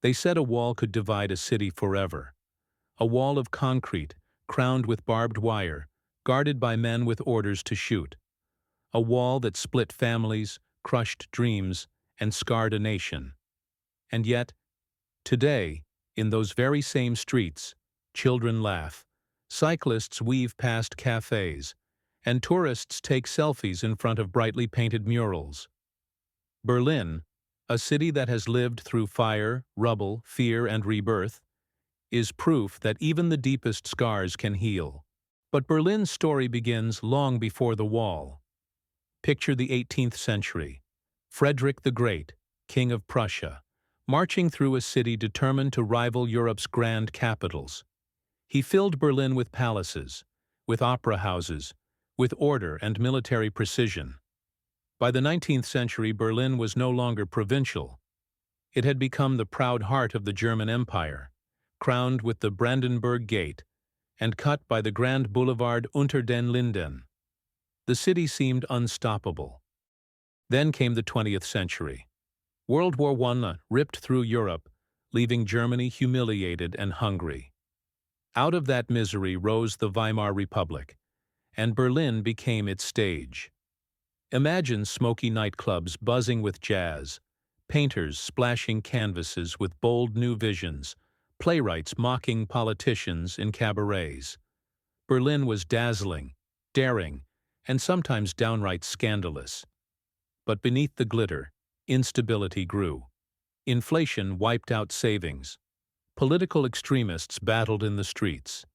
They said a wall could divide a city forever. A wall of concrete, crowned with barbed wire, guarded by men with orders to shoot. A wall that split families, crushed dreams, and scarred a nation. And yet, today, in those very same streets, children laugh, cyclists weave past cafes, and tourists take selfies in front of brightly painted murals. Berlin, a city that has lived through fire, rubble, fear, and rebirth, is proof that even the deepest scars can heal. But Berlin's story begins long before the wall. Picture the 18th century. Frederick the Great, King of Prussia, marching through a city determined to rival Europe's grand capitals. He filled Berlin with palaces, with opera houses, with order and military precision. By the 19th century, Berlin was no longer provincial. It had become the proud heart of the German Empire, crowned with the Brandenburg Gate and cut by the grand boulevard Unter den Linden. The city seemed unstoppable. Then came the 20th century. World War I ripped through Europe, leaving Germany humiliated and hungry. Out of that misery rose the Weimar Republic, and Berlin became its stage. Imagine smoky nightclubs buzzing with jazz, painters splashing canvases with bold new visions, playwrights mocking politicians in cabarets. Berlin was dazzling, daring, and sometimes downright scandalous. But beneath the glitter, instability grew. Inflation wiped out savings. Political extremists battled in the streets.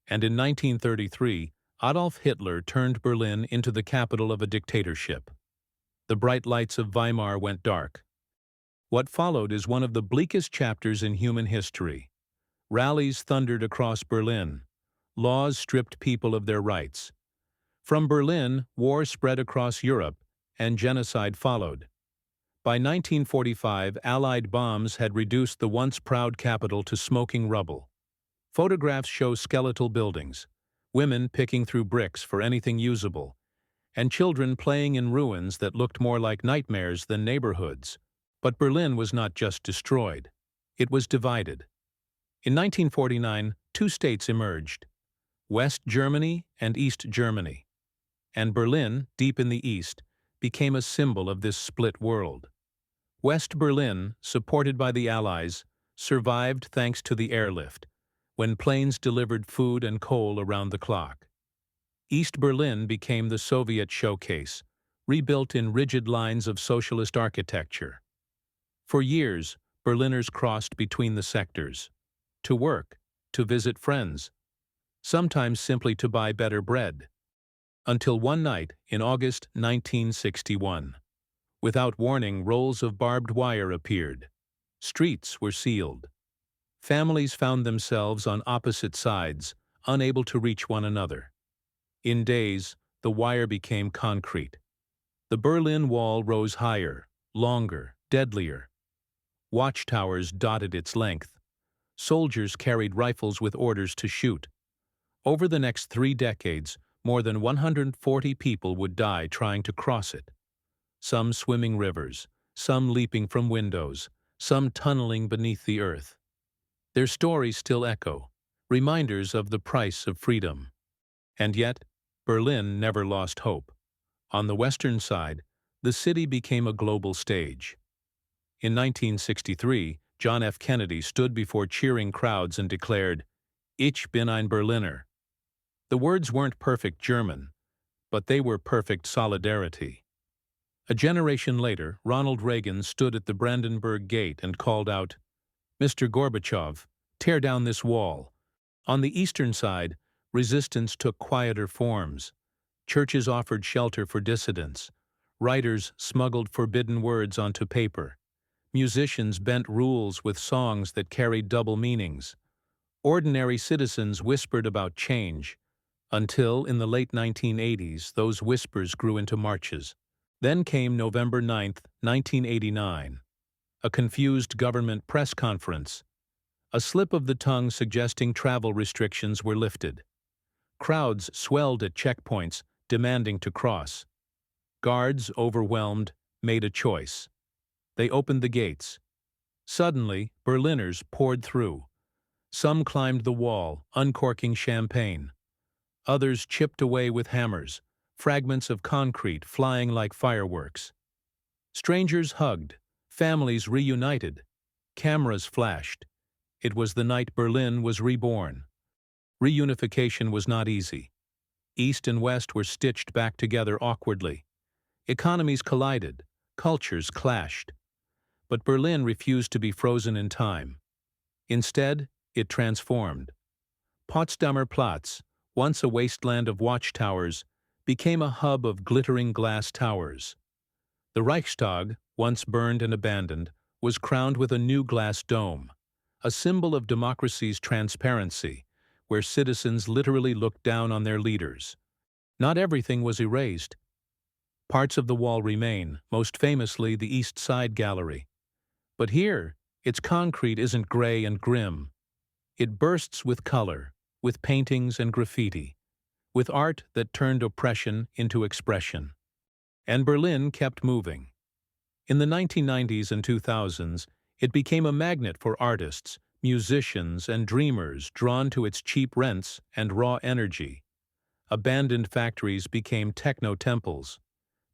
And in 1933, Adolf Hitler turned Berlin into the capital of a dictatorship. The bright lights of Weimar went dark. What followed is one of the bleakest chapters in human history. Rallies thundered across Berlin. Laws stripped people of their rights. From Berlin, war spread across Europe, and genocide followed. By 1945, Allied bombs had reduced the once proud capital to smoking rubble. Photographs show skeletal buildings, women picking through bricks for anything usable, and children playing in ruins that looked more like nightmares than neighborhoods. But Berlin was not just destroyed. It was divided. In 1949, two states emerged, West Germany and East Germany. And Berlin, deep in the east, became a symbol of this split world. West Berlin, supported by the Allies, survived thanks to the airlift, when planes delivered food and coal around the clock. East Berlin became the Soviet showcase, rebuilt in rigid lines of socialist architecture. For years, Berliners crossed between the sectors, to work, to visit friends, sometimes simply to buy better bread. Until one night in August 1961. Without warning, rolls of barbed wire appeared. Streets were sealed. Families found themselves on opposite sides, unable to reach one another. In days, the wire became concrete. The Berlin Wall rose higher, longer, deadlier. Watchtowers dotted its length. Soldiers carried rifles with orders to shoot. Over the next 3 decades, more than 140 people would die trying to cross it. Some swimming rivers, some leaping from windows, some tunneling beneath the earth. Their stories still echo, reminders of the price of freedom. And yet, Berlin never lost hope. On the western side, the city became a global stage. In 1963, John F. Kennedy stood before cheering crowds and declared, "Ich bin ein Berliner." The words weren't perfect German, but they were perfect solidarity. A generation later, Ronald Reagan stood at the Brandenburg Gate and called out, "Mr. Gorbachev, tear down this wall." On the eastern side, resistance took quieter forms. Churches offered shelter for dissidents. Writers smuggled forbidden words onto paper. Musicians bent rules with songs that carried double meanings. Ordinary citizens whispered about change, until, in the late 1980s, those whispers grew into marches. Then came November 9, 1989. A confused government press conference. A slip of the tongue suggesting travel restrictions were lifted. Crowds swelled at checkpoints, demanding to cross. Guards, overwhelmed, made a choice. They opened the gates. Suddenly, Berliners poured through. Some climbed the wall, uncorking champagne. Others chipped away with hammers, fragments of concrete flying like fireworks. Strangers hugged, families reunited, cameras flashed. It was the night Berlin was reborn. Reunification was not easy. East and West were stitched back together awkwardly. Economies collided, cultures clashed. But Berlin refused to be frozen in time. Instead, it transformed. Potsdamer Platz, once a wasteland of watchtowers, became a hub of glittering glass towers. The Reichstag, once burned and abandoned, was crowned with a new glass dome, a symbol of democracy's transparency, where citizens literally looked down on their leaders. Not everything was erased. Parts of the wall remain, most famously the East Side Gallery. But here, its concrete isn't gray and grim. It bursts with color, with paintings and graffiti, with art that turned oppression into expression. And Berlin kept moving. In the 1990s and 2000s, it became a magnet for artists, musicians, and dreamers drawn to its cheap rents and raw energy. Abandoned factories became techno-temples.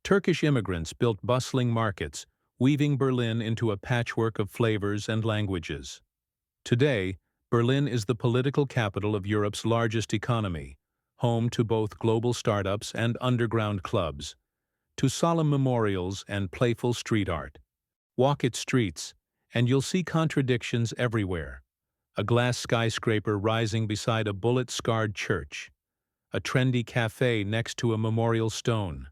Turkish immigrants built bustling markets, weaving Berlin into a patchwork of flavors and languages. Today, Berlin is the political capital of Europe's largest economy, home to both global startups and underground clubs, to solemn memorials and playful street art. Walk its streets, and you'll see contradictions everywhere. A glass skyscraper rising beside a bullet-scarred church. A trendy cafe next to a memorial stone.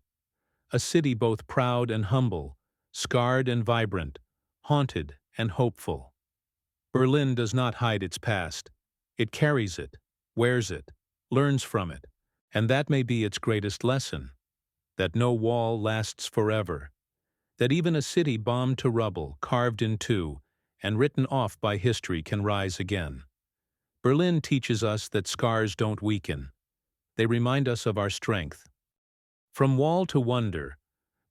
A city both proud and humble, scarred and vibrant, haunted and hopeful. Berlin does not hide its past. It carries it, wears it, learns from it, and that may be its greatest lesson. That no wall lasts forever. That even a city bombed to rubble, carved in two, and written off by history can rise again. Berlin teaches us that scars don't weaken. They remind us of our strength. From wall to wonder,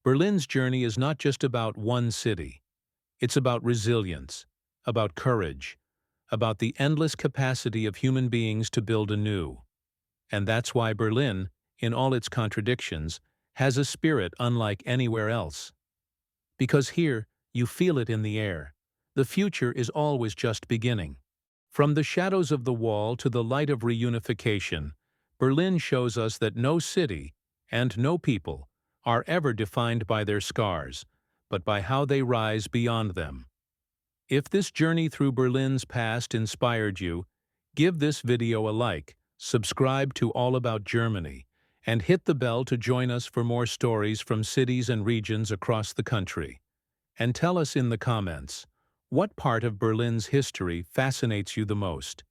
Berlin's journey is not just about one city. It's about resilience, about courage, about the endless capacity of human beings to build anew. And that's why Berlin, in all its contradictions, has a spirit unlike anywhere else. Because here, you feel it in the air. The future is always just beginning. From the shadows of the wall to the light of reunification, Berlin shows us that no city, and no people, are ever defined by their scars, but by how they rise beyond them. If this journey through Berlin's past inspired you, give this video a like, subscribe to All About Germany, and hit the bell to join us for more stories from cities and regions across the country. And tell us in the comments, what part of Berlin's history fascinates you the most?